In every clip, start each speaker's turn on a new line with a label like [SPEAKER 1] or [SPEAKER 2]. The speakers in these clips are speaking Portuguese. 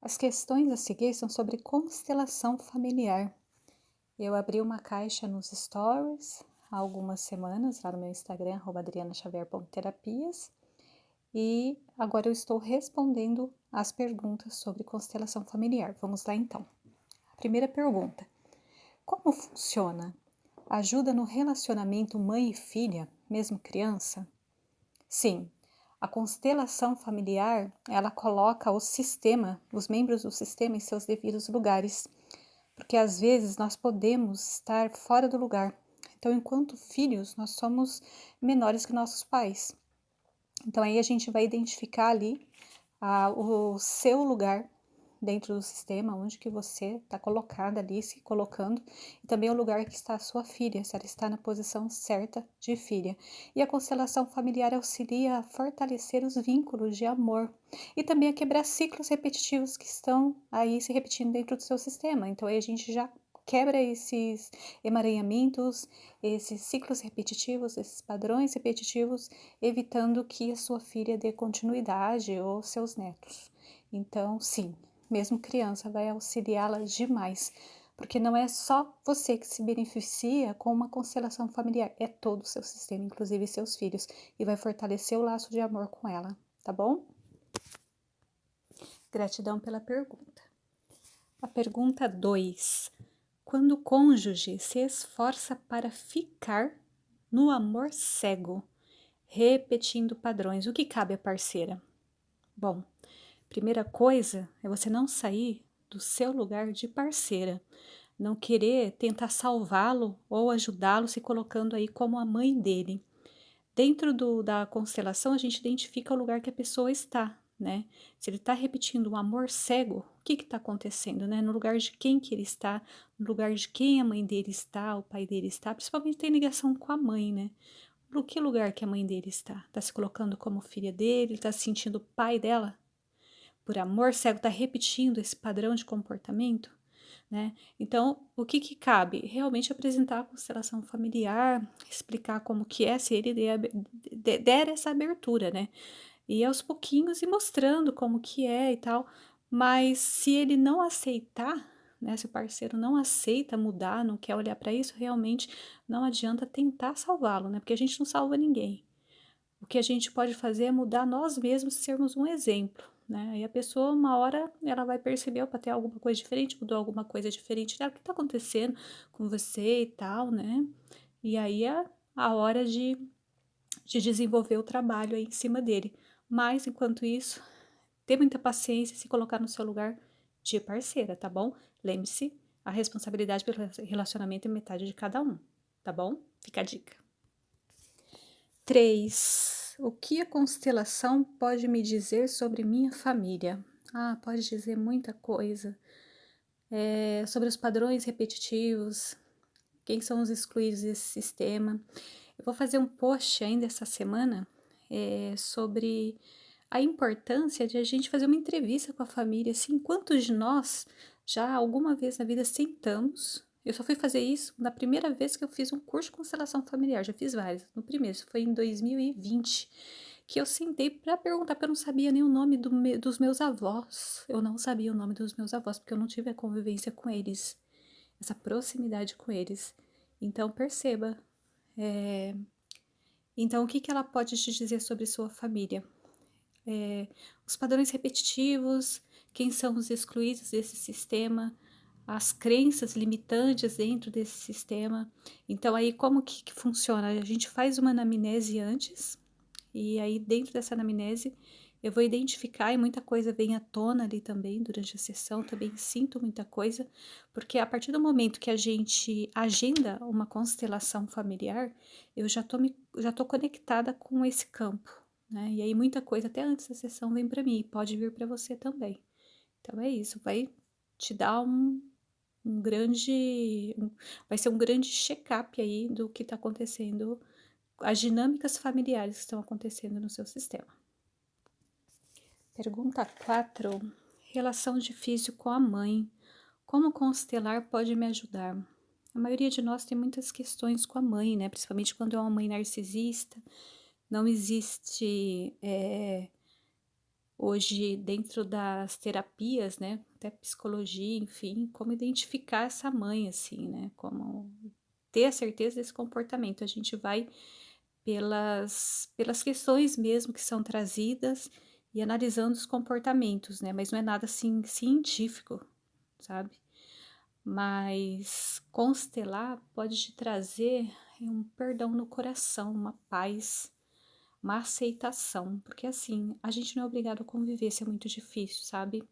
[SPEAKER 1] As questões a seguir são sobre constelação familiar. Eu abri uma caixa nos stories há algumas semanas lá no meu Instagram, @adrianaxavier.terapias, e agora eu estou respondendo as perguntas sobre constelação familiar. Vamos lá então. A primeira pergunta: como funciona? Ajuda no relacionamento mãe e filha, mesmo criança? Sim, a constelação familiar, ela coloca o sistema, os membros do sistema em seus devidos lugares, porque às vezes nós podemos estar fora do lugar. Então, enquanto filhos, nós somos menores que nossos pais. Então, aí a gente vai identificar ali o seu lugar dentro do sistema, onde que você está colocada ali, se colocando, e também o lugar que está a sua filha, se ela está na posição certa de filha. E a constelação familiar auxilia a fortalecer os vínculos de amor e também a quebrar ciclos repetitivos que estão aí se repetindo dentro do seu sistema. Então aí a gente já quebra esses emaranhamentos, esses ciclos repetitivos, esses padrões repetitivos, evitando que a sua filha dê continuidade ou seus netos. Então, sim, mesmo criança, vai auxiliá-la demais, porque não é só você que se beneficia com uma constelação familiar, é todo o seu sistema, inclusive seus filhos, e vai fortalecer o laço de amor com ela, tá bom? Gratidão pela pergunta. A pergunta 2. Quando o cônjuge se esforça para ficar no amor cego, repetindo padrões, o que cabe à parceira? Bom, primeira coisa é você não sair do seu lugar de parceira, não querer tentar salvá-lo ou ajudá-lo se colocando aí como a mãe dele. Dentro da constelação, a gente identifica o lugar que a pessoa está, né? Se ele está repetindo um amor cego, o que está acontecendo, né? No lugar de quem que ele está, no lugar de quem a mãe dele está, o pai dele está, principalmente tem ligação com a mãe, né? Por que lugar que a mãe dele está? Está se colocando como filha dele, está se sentindo pai dela? Por amor cego, está repetindo esse padrão de comportamento, né? Então, o que que cabe? Realmente apresentar a constelação familiar, explicar como que é, se ele der essa abertura, né? E aos pouquinhos ir mostrando como que é e tal, mas se ele não aceitar, né? Se o parceiro não aceita mudar, não quer olhar para isso, realmente não adianta tentar salvá-lo, né? Porque a gente não salva ninguém. O que a gente pode fazer é mudar nós mesmos, sermos um exemplo, né? E a pessoa, uma hora, ela vai perceber, opa, tem alguma coisa diferente, mudou alguma coisa diferente, né? O que tá acontecendo com você e tal, né? E aí é a hora de desenvolver o trabalho aí em cima dele. Mas, enquanto isso, ter muita paciência e se colocar no seu lugar de parceira, tá bom? Lembre-se, a responsabilidade pelo relacionamento é metade de cada um, tá bom? Fica a dica. 3. O que a constelação pode me dizer sobre minha família? Ah, pode dizer muita coisa. Sobre os padrões repetitivos, quem são os excluídos desse sistema. Eu vou fazer um post ainda essa semana sobre a importância de a gente fazer uma entrevista com a família. Assim, quantos de nós já alguma vez na vida sentamos? Eu só fui fazer isso na primeira vez que eu fiz um curso de constelação familiar, já fiz vários. No primeiro, isso foi em 2020, que eu sentei para perguntar, porque eu não sabia nem o nome dos meus avós. Eu não sabia o nome dos meus avós, porque eu não tive a convivência com eles, essa proximidade com eles. Então, perceba. Então, o que ela pode te dizer sobre sua família? Os padrões repetitivos, quem são os excluídos desse sistema, as crenças limitantes dentro desse sistema. Então, aí como que funciona? A gente faz uma anamnese antes, e aí dentro dessa anamnese eu vou identificar e muita coisa vem à tona ali também durante a sessão, também sinto muita coisa, porque a partir do momento que a gente agenda uma constelação familiar, eu já tô conectada com esse campo, né? E aí muita coisa até antes da sessão vem para mim, e pode vir para você também. Então é isso, vai te dar vai ser um grande check-up aí do que está acontecendo, as dinâmicas familiares que estão acontecendo no seu sistema. Pergunta 4. Relação difícil com a mãe. Como constelar pode me ajudar? A maioria de nós tem muitas questões com a mãe, né? Principalmente quando é uma mãe narcisista. Não existe hoje dentro das terapias, né, até psicologia, enfim, como identificar essa mãe, assim, né, como ter a certeza desse comportamento. A gente vai pelas questões mesmo que são trazidas e analisando os comportamentos, né, mas não é nada, assim, científico, sabe. Mas constelar pode te trazer um perdão no coração, uma paz, uma aceitação, porque assim, a gente não é obrigado a conviver, isso é muito difícil, sabe?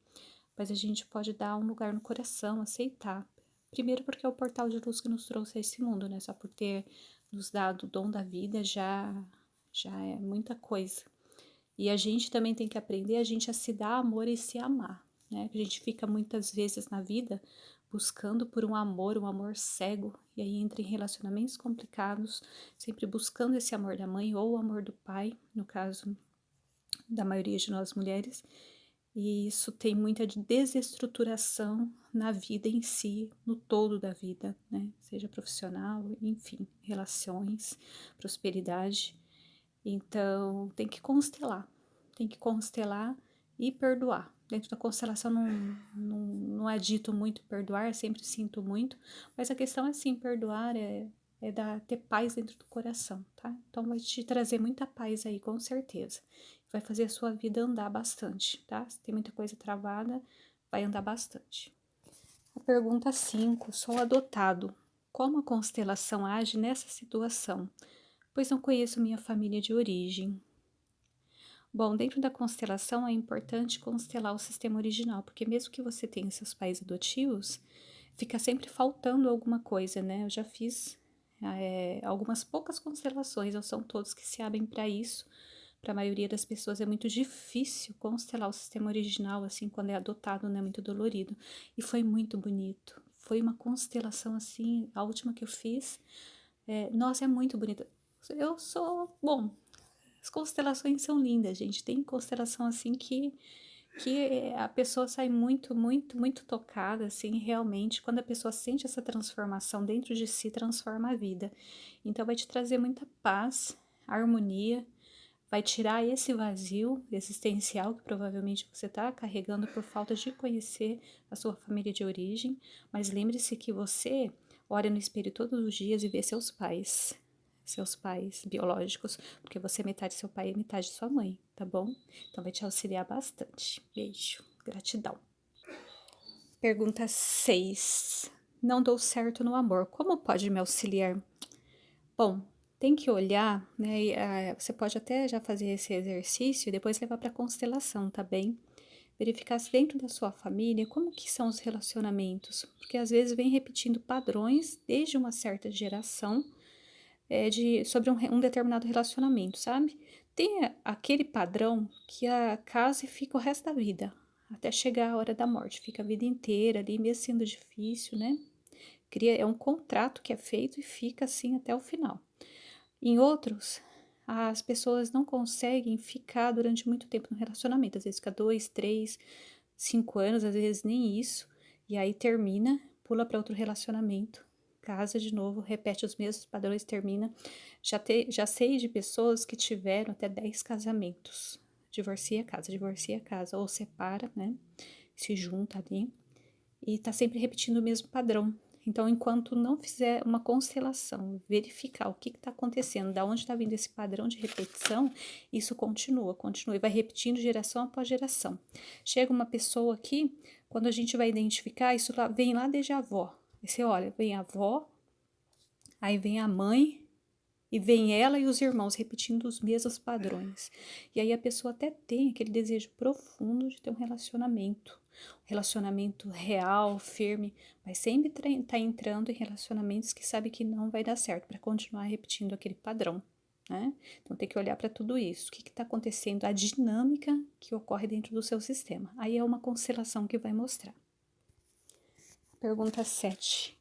[SPEAKER 1] Mas a gente pode dar um lugar no coração, aceitar. Primeiro porque é o portal de luz que nos trouxe a esse mundo, né? Só por ter nos dado o dom da vida já é muita coisa. E a gente também tem que aprender a gente a se dar amor e se amar, né? A gente fica muitas vezes na vida buscando por um amor cego, e aí entra em relacionamentos complicados, sempre buscando esse amor da mãe ou o amor do pai, no caso da maioria de nós mulheres, e isso tem muita desestruturação na vida em si, no todo da vida, né? Seja profissional, enfim, relações, prosperidade. Então, tem que constelar e perdoar. Dentro da constelação não é dito muito perdoar, sempre sinto muito, mas a questão é sim, perdoar ter paz dentro do coração, tá? Então vai te trazer muita paz aí, com certeza. Vai fazer a sua vida andar bastante, tá? Se tem muita coisa travada, vai andar bastante. A pergunta 5, sou adotado. Como a constelação age nessa situação? Pois não conheço minha família de origem. Bom, dentro da constelação é importante constelar o sistema original, porque mesmo que você tenha seus pais adotivos, fica sempre faltando alguma coisa, né? Eu já fiz algumas poucas constelações, não são todos que se abrem para isso. Para a maioria das pessoas é muito difícil constelar o sistema original, assim, quando é adotado, né? Muito dolorido. E foi muito bonito. Foi uma constelação, assim, a última que eu fiz. Nossa, é muito bonita. Bom, as constelações são lindas, gente. Tem constelação assim que a pessoa sai muito tocada, assim, realmente. Quando a pessoa sente essa transformação dentro de si, transforma a vida. Então, vai te trazer muita paz, harmonia, vai tirar esse vazio existencial que provavelmente você está carregando por falta de conhecer a sua família de origem. Mas lembre-se que você olha no espelho todos os dias e vê seus pais biológicos, porque você é metade seu pai e metade sua mãe, tá bom? Então vai te auxiliar bastante. Beijo, gratidão. Pergunta 6. Não dou certo no amor, como pode me auxiliar? Bom, tem que olhar, né? Você pode até já fazer esse exercício e depois levar para constelação, tá bem? Verificar se dentro da sua família como que são os relacionamentos, porque às vezes vem repetindo padrões desde uma certa geração sobre um determinado relacionamento, sabe? Tem aquele padrão que a casa e fica o resto da vida, até chegar a hora da morte, fica a vida inteira ali, mesmo sendo difícil, né? É um contrato que é feito e fica assim até o final. Em outros, as pessoas não conseguem ficar durante muito tempo no relacionamento, às vezes fica 2, 3, 5 anos, às vezes nem isso, e aí termina, pula para outro relacionamento, casa de novo, repete os mesmos padrões, termina. Já sei de pessoas que tiveram até 10 casamentos, divorcia a casa, ou separa, né, se junta ali, e tá sempre repetindo o mesmo padrão. Então, enquanto não fizer uma constelação, verificar o que está acontecendo, da onde está vindo esse padrão de repetição, isso continua e vai repetindo geração após geração. Chega uma pessoa aqui, quando a gente vai identificar, isso vem lá desde a avó. Aí você olha, vem a avó, aí vem a mãe, e vem ela e os irmãos repetindo os mesmos padrões. E aí a pessoa até tem aquele desejo profundo de ter um relacionamento real, firme, mas sempre tá entrando em relacionamentos que sabe que não vai dar certo para continuar repetindo aquele padrão, né? Então tem que olhar para tudo isso. O que está acontecendo? A dinâmica que ocorre dentro do seu sistema. Aí é uma constelação que vai mostrar. Pergunta 7.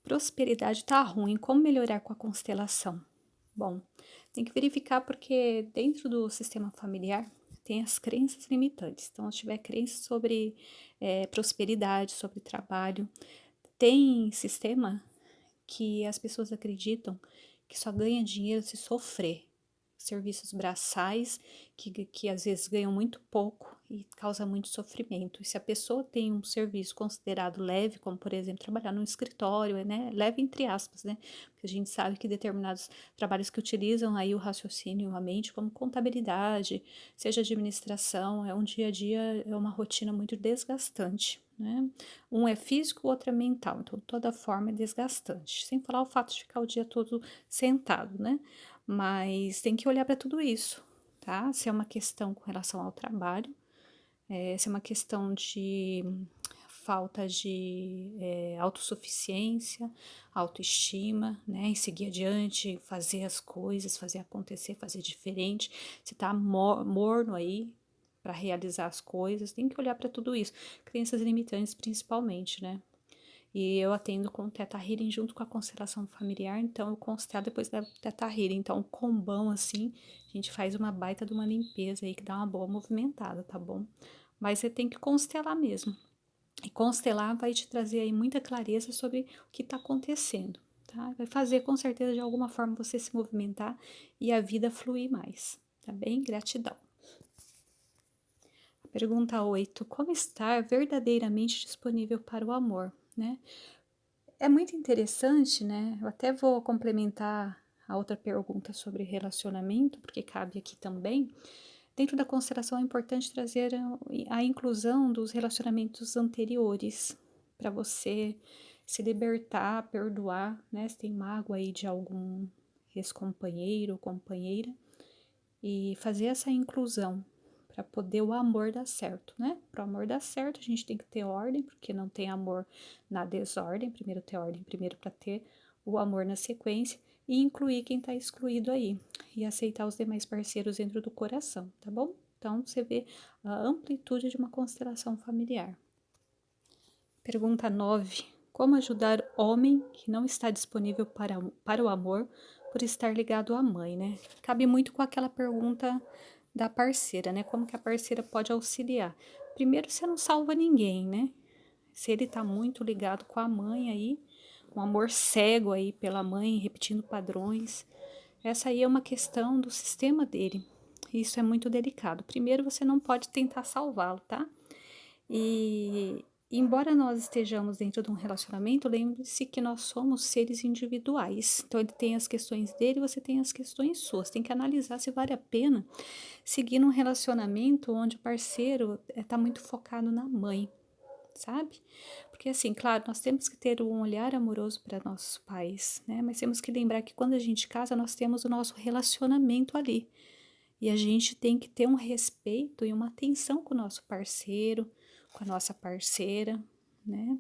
[SPEAKER 1] Prosperidade está ruim, como melhorar com a constelação? Bom, tem que verificar porque dentro do sistema familiar tem as crenças limitantes. Então, se tiver crença sobre prosperidade, sobre trabalho, tem sistema que as pessoas acreditam que só ganha dinheiro se sofrer. serviços braçais, que às vezes ganham muito pouco e causa muito sofrimento. E se a pessoa tem um serviço considerado leve, como por exemplo trabalhar num escritório, né, leve entre aspas, né, porque a gente sabe que determinados trabalhos que utilizam aí o raciocínio, a mente, como contabilidade, seja administração, é um dia a dia, é uma rotina muito desgastante, né? Um é físico, o outro é mental, então toda forma é desgastante. Sem falar o fato de ficar o dia todo sentado, né? Mas tem que olhar para tudo isso, tá? Se é uma questão com relação ao trabalho, se é uma questão de falta de autossuficiência, autoestima, né? E seguir adiante, fazer as coisas, fazer acontecer, fazer diferente. Se tá morno aí para realizar as coisas, tem que olhar para tudo isso. Crenças limitantes, principalmente, né? E eu atendo com o Theta Healing junto com a constelação familiar, então eu constelo depois da Theta Healing. Então, um combão assim, a gente faz uma baita de uma limpeza aí que dá uma boa movimentada, tá bom? Mas você tem que constelar mesmo. E constelar vai te trazer aí muita clareza sobre o que está acontecendo, tá? Vai fazer com certeza de alguma forma você se movimentar e a vida fluir mais, tá bem? Gratidão. Pergunta 8. Como estar verdadeiramente disponível para o amor, né? É muito interessante, né? Eu até vou complementar a outra pergunta sobre relacionamento, porque cabe aqui também. Dentro da constelação é importante trazer a inclusão dos relacionamentos anteriores, para você se libertar, perdoar, né? Se tem mágoa aí de algum ex-companheiro ou companheira, e fazer essa inclusão para poder o amor dar certo, né? Para o amor dar certo, a gente tem que ter ordem, porque não tem amor na desordem. Primeiro ter ordem, primeiro para ter o amor na sequência e incluir quem está excluído aí e aceitar os demais parceiros dentro do coração, tá bom? Então você vê a amplitude de uma constelação familiar. Pergunta 9. Como ajudar homem que não está disponível para o amor por estar ligado à mãe, né? Cabe muito com aquela pergunta da parceira, né? Como que a parceira pode auxiliar? Primeiro, você não salva ninguém, né? Se ele tá muito ligado com a mãe aí, um amor cego aí pela mãe, repetindo padrões, essa aí é uma questão do sistema dele. Isso é muito delicado. Primeiro, você não pode tentar salvá-lo, tá? E embora nós estejamos dentro de um relacionamento, lembre-se que nós somos seres individuais. Então ele tem as questões dele, você tem as questões suas. Tem que analisar se vale a pena seguir num relacionamento onde o parceiro está muito focado na mãe, sabe? Porque assim, claro, nós temos que ter um olhar amoroso para nossos pais, né? Mas temos que lembrar que quando a gente casa, nós temos o nosso relacionamento ali. E a gente tem que ter um respeito e uma atenção com o nosso parceiro, com a nossa parceira, né?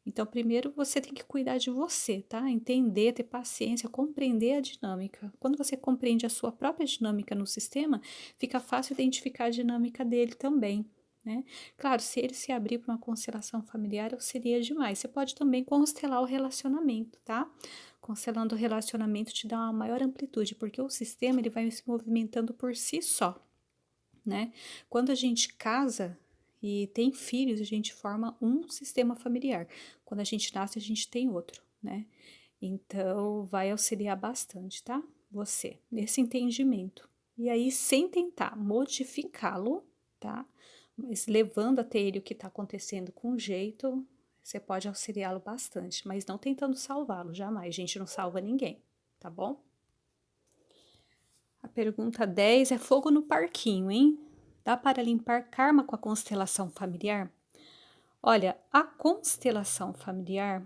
[SPEAKER 1] Então, primeiro você tem que cuidar de você, tá? Entender, ter paciência, compreender a dinâmica. Quando você compreende a sua própria dinâmica no sistema, fica fácil identificar a dinâmica dele também, né? Claro, se ele se abrir para uma constelação familiar, seria demais. Você pode também constelar o relacionamento, tá? Constelando o relacionamento te dá uma maior amplitude, porque o sistema ele vai se movimentando por si só, né? Quando a gente casa e tem filhos, a gente forma um sistema familiar. Quando a gente nasce, a gente tem outro, né? Então, vai auxiliar bastante, tá? Você, nesse entendimento. E aí, sem tentar modificá-lo, tá? Mas levando até ele o que está acontecendo com jeito, você pode auxiliá-lo bastante, mas não tentando salvá-lo, jamais. A gente não salva ninguém, tá bom? A pergunta 10 é fogo no parquinho, hein? Dá para limpar karma com a constelação familiar? Olha, a constelação familiar,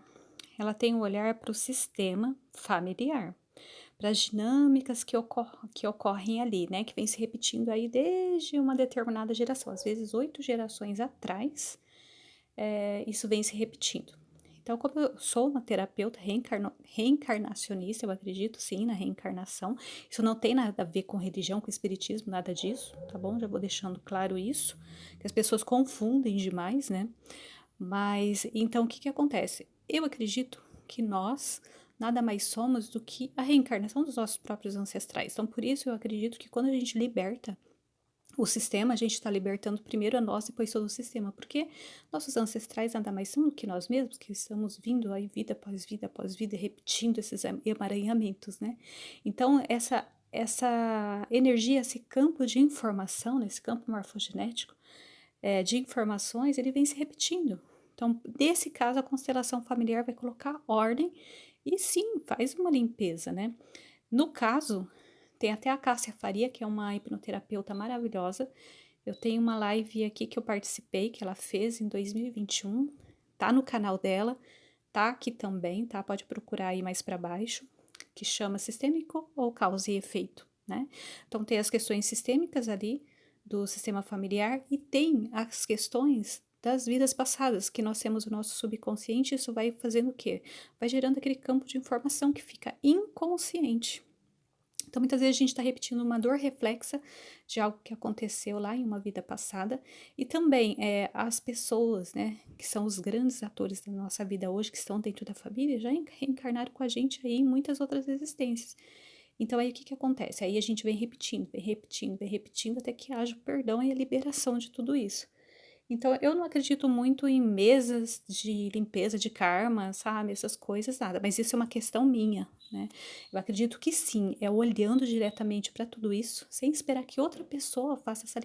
[SPEAKER 1] ela tem um olhar para o sistema familiar, para as dinâmicas que ocorrem ali, né? Que vem se repetindo aí desde uma determinada geração, às vezes 8 gerações atrás, isso vem se repetindo. Então, como eu sou uma terapeuta reencarnacionista, eu acredito sim na reencarnação. Isso não tem nada a ver com religião, com espiritismo, nada disso, tá bom? Já vou deixando claro isso, que as pessoas confundem demais, né? Mas, então, o que que acontece? Eu acredito que nós nada mais somos do que a reencarnação dos nossos próprios ancestrais. Então, por isso eu acredito que quando a gente liberta o sistema, a gente está libertando primeiro a nós, depois todo o sistema, porque nossos ancestrais nada mais são do que nós mesmos, que estamos vindo aí vida após vida, repetindo esses emaranhamentos, né? Então, essa essa energia, esse campo de informação, nesse campo morfogenético, de informações, ele vem se repetindo. Então, nesse caso, a constelação familiar vai colocar ordem e sim, faz uma limpeza, né? No caso, tem até a Cássia Faria, que é uma hipnoterapeuta maravilhosa. Eu tenho uma live aqui que eu participei, que ela fez em 2021, tá no canal dela, tá aqui também, tá? Pode procurar aí mais para baixo, que chama Sistêmico ou Causa e Efeito, né? Então tem as questões sistêmicas ali do sistema familiar e tem as questões das vidas passadas, que nós temos o nosso subconsciente, isso vai fazendo o quê? Vai gerando aquele campo de informação que fica inconsciente. Então, muitas vezes a gente está repetindo uma dor reflexa de algo que aconteceu lá em uma vida passada, e também as pessoas, né, que são os grandes atores da nossa vida hoje, que estão dentro da família, já reencarnaram com a gente aí em muitas outras existências. Então, aí o que que acontece? Aí a gente vem repetindo, vem repetindo, vem repetindo, até que haja o perdão e a liberação de tudo isso. Então, eu não acredito muito em mesas de limpeza de karma, sabe? Essas coisas, nada. Mas isso é uma questão minha, né? Eu acredito que sim, é olhando diretamente para tudo isso, sem esperar que outra pessoa faça essa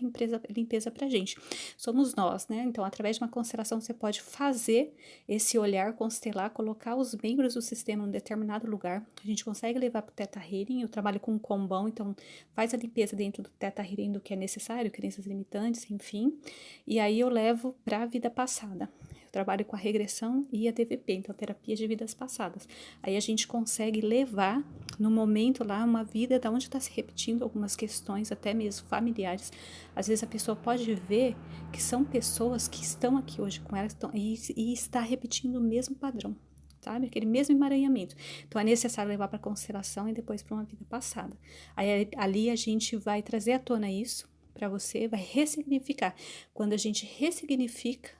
[SPEAKER 1] limpeza pra gente. Somos nós, né? Então, através de uma constelação, você pode fazer esse olhar, constelar, colocar os membros do sistema em um determinado lugar. A gente consegue levar para o Theta Healing. Eu trabalho com um combão, então faz a limpeza dentro do Theta Healing do que é necessário, crenças limitantes, enfim. E aí eu levo para a vida passada. Eu trabalho com a regressão e a TVP, então terapia de vidas passadas. Aí a gente consegue levar no momento lá uma vida da onde está se repetindo algumas questões, até mesmo familiares. Às vezes a pessoa pode ver que são pessoas que estão aqui hoje com ela e está repetindo o mesmo padrão. Sabe? Aquele mesmo emaranhamento. Então é necessário levar para consideração e depois para uma vida passada. Aí ali a gente vai trazer à tona isso para você, vai ressignificar. Quando a gente ressignifica,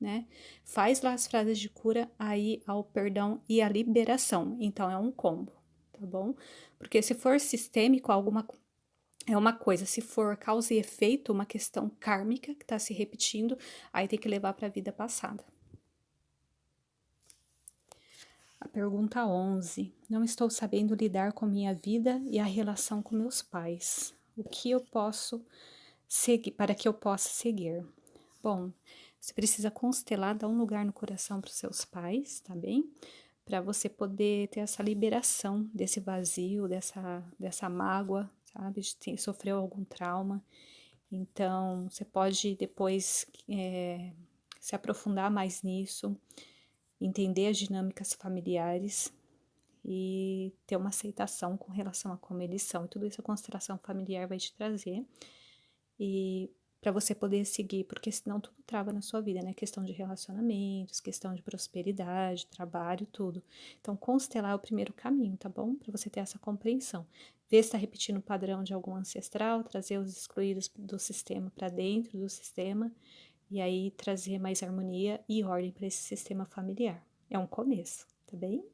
[SPEAKER 1] né, faz lá as frases de cura, aí ao perdão e a liberação. Então é um combo, tá bom? Porque se for sistêmico, é uma coisa, se for causa e efeito, uma questão kármica que está se repetindo, aí tem que levar para a vida passada. A pergunta 11. Não estou sabendo lidar com minha vida e a relação com meus pais. O que eu posso seguir para que eu possa seguir? Bom, você precisa constelar, dar um lugar no coração para os seus pais, tá bem? Para você poder ter essa liberação desse vazio, dessa mágoa, sabe? Sofreu algum trauma. Então, você pode depois se aprofundar mais nisso, entender as dinâmicas familiares e ter uma aceitação com relação a como eles são. E tudo isso a constelação familiar vai te trazer. E para você poder seguir, porque senão tudo trava na sua vida, né? Questão de relacionamentos, questão de prosperidade, trabalho, tudo. Então, constelar é o primeiro caminho, tá bom? Para você ter essa compreensão. Ver se está repetindo o padrão de algum ancestral, trazer os excluídos do sistema para dentro do sistema, e aí trazer mais harmonia e ordem para esse sistema familiar. É um começo, tá bem?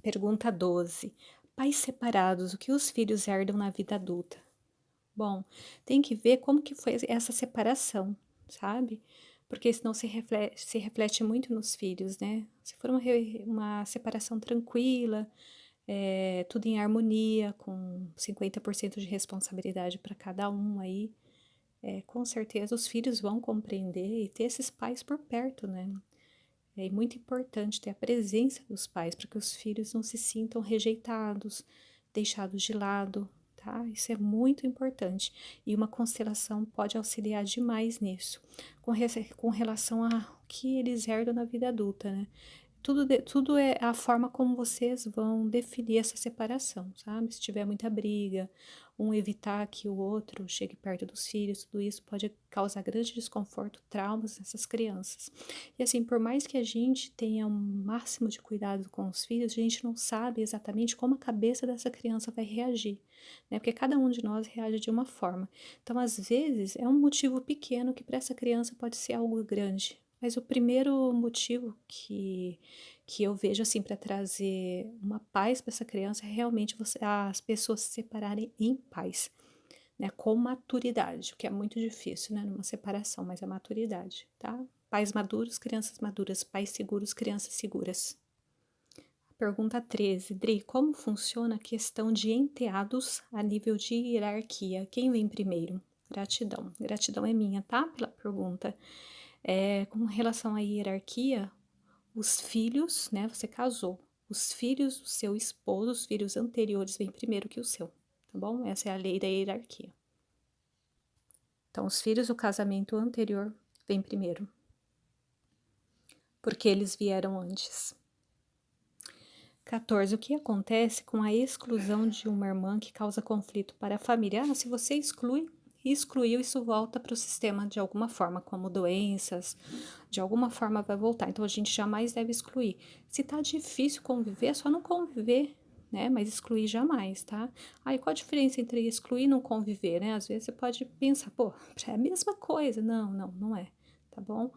[SPEAKER 1] Pergunta 12. Pais separados, o que os filhos herdam na vida adulta? Bom, tem que ver como que foi essa separação, sabe? Porque senão se reflete muito nos filhos, né? Se for uma separação tranquila, tudo em harmonia, com 50% de responsabilidade para cada um aí, com certeza os filhos vão compreender e ter esses pais por perto, né? É muito importante ter a presença dos pais para que os filhos não se sintam rejeitados, deixados de lado, tá? Isso é muito importante. E uma constelação pode auxiliar demais nisso, com relação a o que eles herdam na vida adulta, né? Tudo é a forma como vocês vão definir essa separação, sabe? Se tiver muita briga, um evitar que o outro chegue perto dos filhos, tudo isso pode causar grande desconforto, traumas nessas crianças. E assim, por mais que a gente tenha um máximo de cuidado com os filhos, a gente não sabe exatamente como a cabeça dessa criança vai reagir, né? Porque cada um de nós reage de uma forma. Então, às vezes, é um motivo pequeno que para essa criança pode ser algo grande. Mas o primeiro motivo que eu vejo assim para trazer uma paz para essa criança é realmente as pessoas se separarem em paz, né, com maturidade, o que é muito difícil, né, numa separação, mas a maturidade, tá? Pais maduros, crianças maduras, pais seguros, crianças seguras. Pergunta 13, Dri, como funciona a questão de enteados a nível de hierarquia? Quem vem primeiro? Gratidão. Gratidão é minha, tá? Pela pergunta. Com relação à hierarquia, os filhos, né? Você casou. Os filhos do seu esposo, os filhos anteriores, vêm primeiro que o seu, tá bom? Essa é a lei da hierarquia. Então, os filhos do casamento anterior vêm primeiro, porque eles vieram antes. 14. O que acontece com a exclusão de uma irmã que causa conflito para a família? Se você excluiu, isso volta para o sistema de alguma forma, como doenças, de alguma forma vai voltar. Então, a gente jamais deve excluir. Se tá difícil conviver, é só não conviver, né? Mas excluir jamais, tá? Aí, qual a diferença entre excluir e não conviver, né? Às vezes você pode pensar, pô, é a mesma coisa. Não é, tá bom?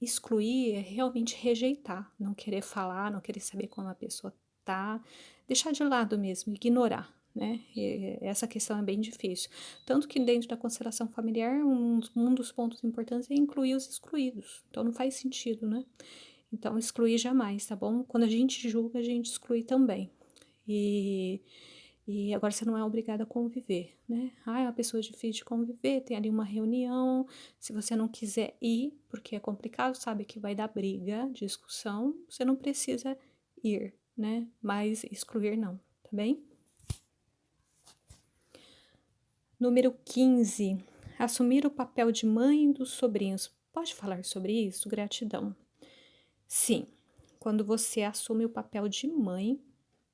[SPEAKER 1] Excluir é realmente rejeitar, não querer falar, não querer saber como a pessoa tá, deixar de lado mesmo, ignorar, né? E essa questão é bem difícil. Tanto que dentro da constelação familiar, um dos pontos importantes é incluir os excluídos. Então não faz sentido, né? Então excluir jamais, tá bom? Quando a gente julga, a gente exclui também. E agora você não é obrigada a conviver, né? É uma pessoa difícil de conviver, tem ali uma reunião. Se você não quiser ir, porque é complicado, sabe que vai dar briga, discussão, você não precisa ir, né? Mas excluir não, tá bem? Número 15. Assumir o papel de mãe dos sobrinhos. Pode falar sobre isso? Gratidão. Sim, quando você assume o papel de mãe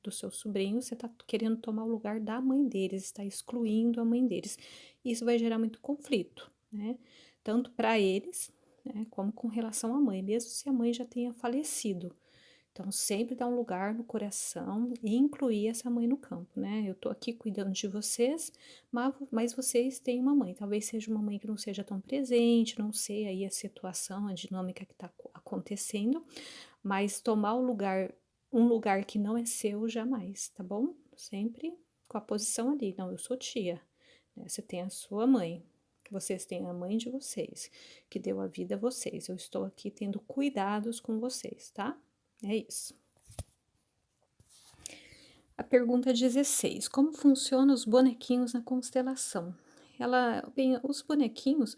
[SPEAKER 1] do seu sobrinho, você está querendo tomar o lugar da mãe deles, está excluindo a mãe deles. Isso vai gerar muito conflito, né? Tanto para eles, né, como com relação à mãe, mesmo se a mãe já tenha falecido. Então, sempre dá um lugar no coração e incluir essa mãe no campo, né? Eu tô aqui cuidando de vocês, mas vocês têm uma mãe. Talvez seja uma mãe que não seja tão presente, não sei aí a situação, a dinâmica que tá acontecendo, mas tomar um lugar que não é seu jamais, tá bom? Sempre com a posição ali. Não, eu sou tia, né? Você tem a sua mãe, vocês têm a mãe de vocês, que deu a vida a vocês. Eu estou aqui tendo cuidados com vocês, tá? É isso. A pergunta 16. Como funcionam os bonequinhos na constelação? Os bonequinhos,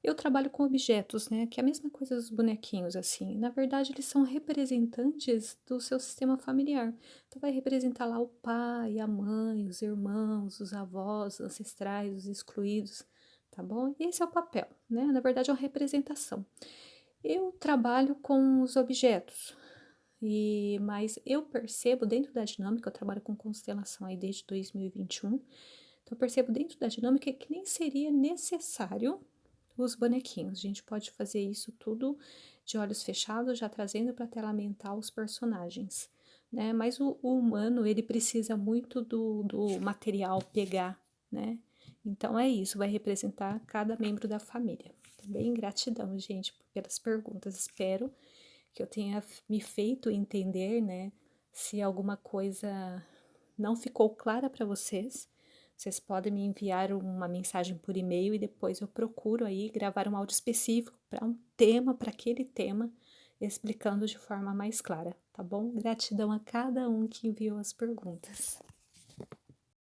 [SPEAKER 1] eu trabalho com objetos, né? Que é a mesma coisa dos bonequinhos, assim. Na verdade, eles são representantes do seu sistema familiar. Então, vai representar lá o pai, a mãe, os irmãos, os avós, os ancestrais, os excluídos, tá bom? E esse é o papel, né? Na verdade, é uma representação. Eu trabalho com os objetos, mas eu percebo dentro da dinâmica, eu trabalho com constelação aí desde 2021, então eu percebo dentro da dinâmica que nem seria necessário os bonequinhos. A gente pode fazer isso tudo de olhos fechados, já trazendo para a tela mental os personagens, né? Mas o humano, ele precisa muito do material pegar, né? Então é isso, vai representar cada membro da família. Também gratidão, gente, pelas perguntas. Espero que eu tenha me feito entender, né? Se alguma coisa não ficou clara para vocês, vocês podem me enviar uma mensagem por e-mail e depois eu procuro aí gravar um áudio específico para um tema, para aquele tema, explicando de forma mais clara, tá bom? Gratidão a cada um que enviou as perguntas.